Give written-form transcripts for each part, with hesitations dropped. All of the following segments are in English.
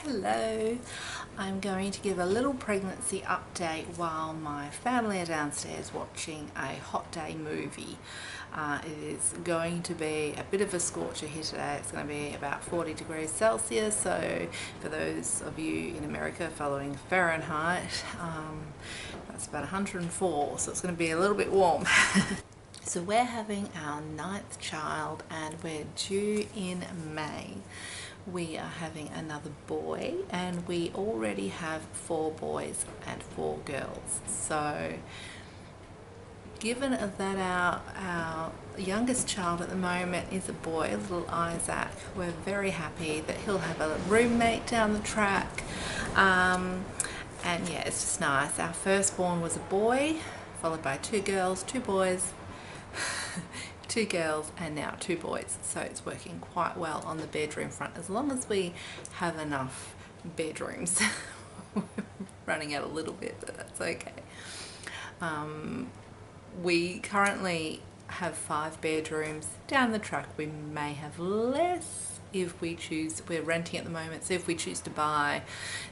Hello, I'm going to give a little pregnancy update while my family are downstairs watching a hot day movie. It is going to be a bit of a scorcher here today. It's going to be about 40 degrees Celsius, so for those of you in America following Fahrenheit, that's about 104, so it's going to be a little bit warm. So we're having our 9th child and we're due in May. We are having another boy and we already have 4 boys and 4 girls. So given that our youngest child at the moment is a boy, little Isaac, we're very happy that he'll have a roommate down the track. And yeah, it's just nice. Our firstborn was a boy, followed by 2 girls, 2 boys, 2 girls, and now 2 boys, so it's working quite well on the bedroom front as long as we have enough bedrooms. We're running out a little bit, but that's okay. We currently have 5 bedrooms. Down the track we may have less if we choose. We're renting at the moment, so if we choose to buy,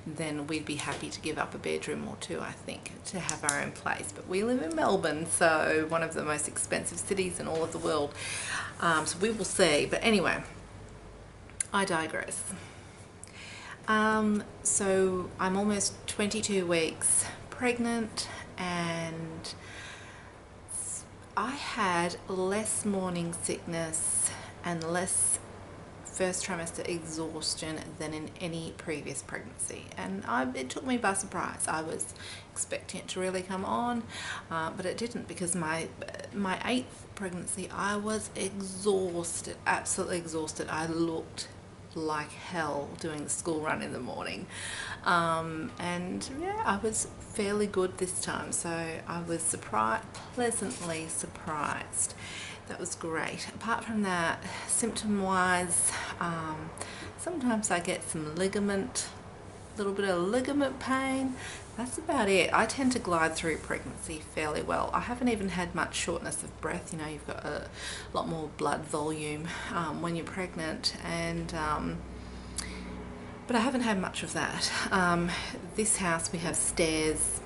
then we'd be happy to give up a bedroom or 2, I think, to have our own place. But we live in Melbourne, so one of the most expensive cities in all of the world, so we will see. But anyway, I digress. So I'm almost 22 weeks pregnant, and I had less morning sickness and less first trimester exhaustion than in any previous pregnancy, and it took me by surprise. I was expecting it to really come on, but it didn't, because my 8th pregnancy I was exhausted, absolutely exhausted. I looked like hell doing the school run in the morning, and yeah, I was fairly good this time, so I was pleasantly surprised. That was great. Apart from that, symptom wise, sometimes I get some little bit of ligament pain. That's about it. I tend to glide through pregnancy fairly well. I haven't even had much shortness of breath. You know, you've got a lot more blood volume when you're pregnant, and but I haven't had much of that. This house we have stairs,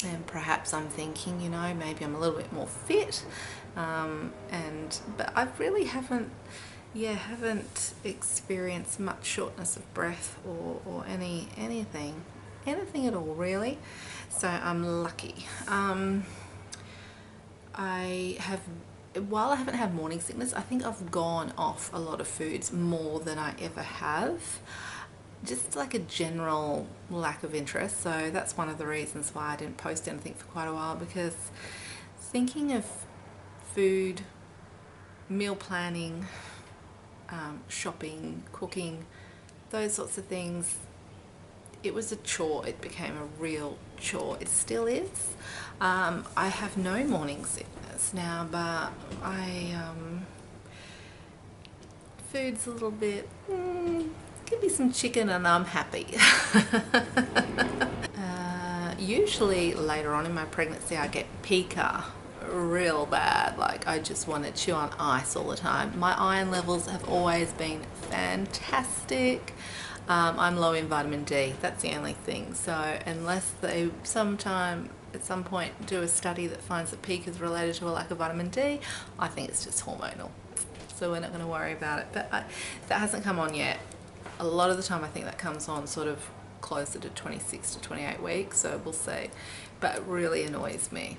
and perhaps I'm thinking, you know, maybe I'm a little bit more fit, but I really haven't experienced much shortness of breath or anything at all, really. So I'm lucky. While I haven't had morning sickness, I think I've gone off a lot of foods more than I ever have. Just like a general lack of interest. So that's one of the reasons why I didn't post anything for quite a while, because thinking of food, meal planning, shopping, cooking, those sorts of things, it was a chore. It became a real chore. It still is. I have no morning sickness now, but food's a little bit, give me some chicken and I'm happy. Usually later on in my pregnancy I get pica real bad, like I just want to chew on ice all the time. My iron levels have always been fantastic. I'm low in vitamin D, that's the only thing. So unless they at some point do a study that finds that pica is related to a lack of vitamin D, I think it's just hormonal. So we're not going to worry about it. But that hasn't come on yet. A lot of the time I think that comes on sort of closer to 26 to 28 weeks, so we'll see. But it really annoys me.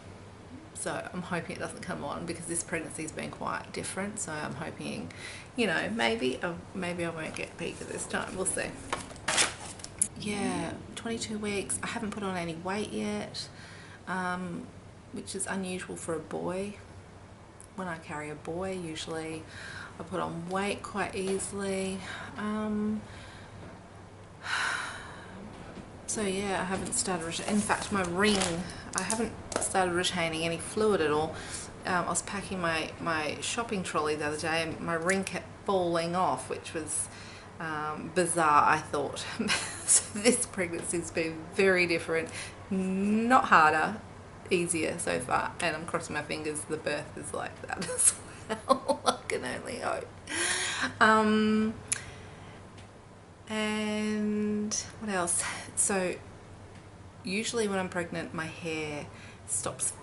So I'm hoping it doesn't come on, because this pregnancy's been quite different. So I'm hoping, you know, maybe I won't get pica this time. We'll see. Yeah, 22 weeks. I haven't put on any weight yet, which is unusual for a boy. When I carry a boy, usually I put on weight quite easily. So yeah, I haven't started, in fact my ring, I haven't started retaining any fluid at all. I was packing my shopping trolley the other day and my ring kept falling off, which was bizarre, I thought. So this pregnancy's been very different, not harder, easier so far, and I'm crossing my fingers the birth is like that as well. I can only hope. And else? So usually when I'm pregnant, my hair stops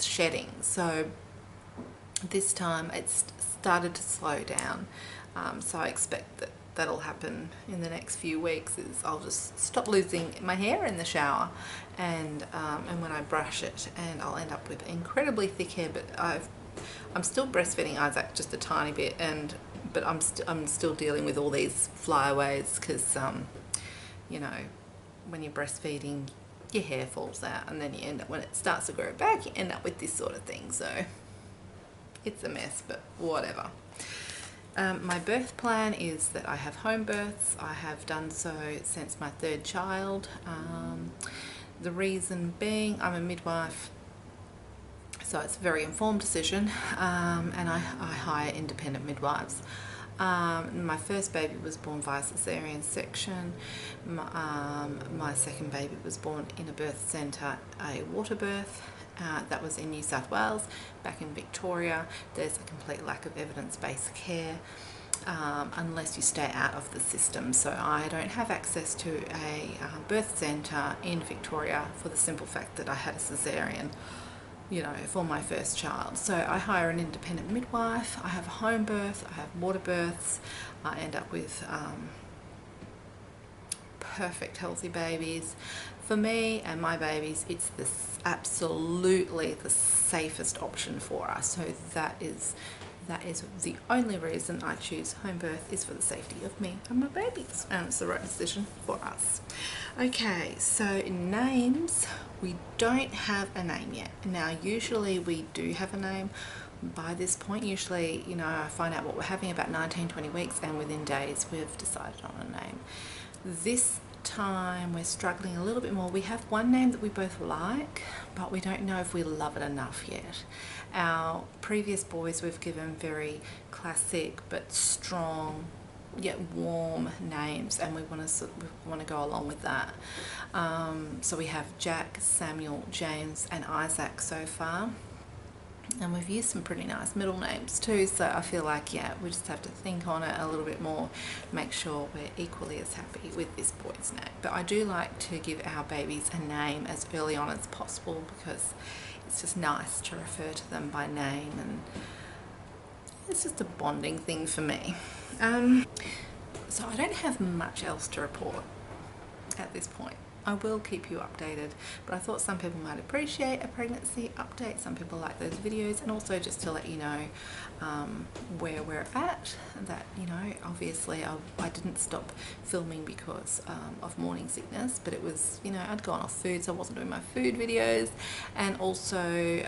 shedding. So this time it's started to slow down. So I expect that that'll happen in the next few weeks. Is I'll just stop losing my hair in the shower, and when I brush it, and I'll end up with incredibly thick hair. But I'm still breastfeeding Isaac just a tiny bit, but I'm still dealing with all these flyaways because you know, when you're breastfeeding, your hair falls out, and then you end up, when it starts to grow back, you end up with this sort of thing. So it's a mess, but whatever. My birth plan is that I have home births. I have done so since my third child. The reason being, I'm a midwife, so it's a very informed decision, and I hire independent midwives. My first baby was born via cesarean section. My second baby was born in a birth centre, a water birth. That was in New South Wales. Back in Victoria, there's a complete lack of evidence-based care unless you stay out of the system. So I don't have access to a birth centre in Victoria for the simple fact that I had a cesarean, you know, for my first child. So I hire an independent midwife. I have a home birth, I have water births. I end up with perfect healthy babies. For me and my babies, it's absolutely the safest option for us. So that is the only reason I choose home birth, is for the safety of me and my babies, and it's the right decision for us. Okay, so names, we don't have a name yet. Now usually we do have a name by this point. Usually, you know, I find out what we're having about 19-20 weeks, and within days we've decided on a name. This time we're struggling a little bit more. We have one name that we both like, but we don't know if we love it enough yet. Our previous boys we've given very classic but strong yet warm names, and we want to go along with that. So we have Jack, Samuel, James and Isaac so far. And we've used some pretty nice middle names too, so I feel like, yeah, we just have to think on it a little bit more, make sure we're equally as happy with this boy's name. But I do like to give our babies a name as early on as possible, because it's just nice to refer to them by name, and it's just a bonding thing for me. So I don't have much else to report at this point. I will keep you updated, but I thought some people might appreciate a pregnancy update. Some people like those videos, and also just to let you know where we're at. That, you know, obviously I didn't stop filming because of morning sickness, but it was, you know, I'd gone off food, so I wasn't doing my food videos, and also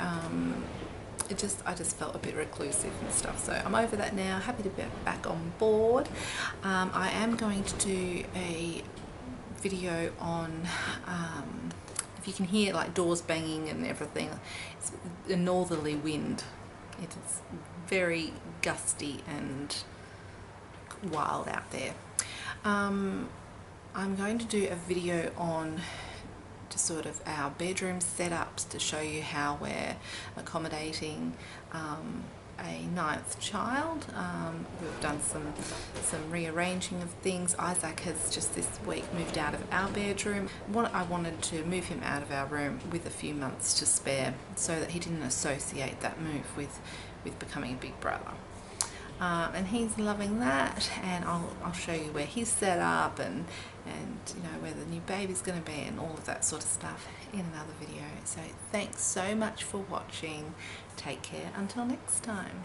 I just felt a bit reclusive and stuff. So I'm over that now, happy to be back on board. I am going to do a video on, if you can hear like doors banging and everything, it's a northerly wind. It is very gusty and wild out there. I'm going to do a video on just sort of our bedroom setups to show you how we're accommodating a 9th child. We've done some rearranging of things. Isaac has just this week moved out of our bedroom. I wanted to move him out of our room with a few months to spare, so that he didn't associate that move with becoming a big brother. And he's loving that, and I'll show you where he's set up, and you know, where the new baby's going to be, and all of that sort of stuff in another video. So thanks so much for watching. Take care until next time.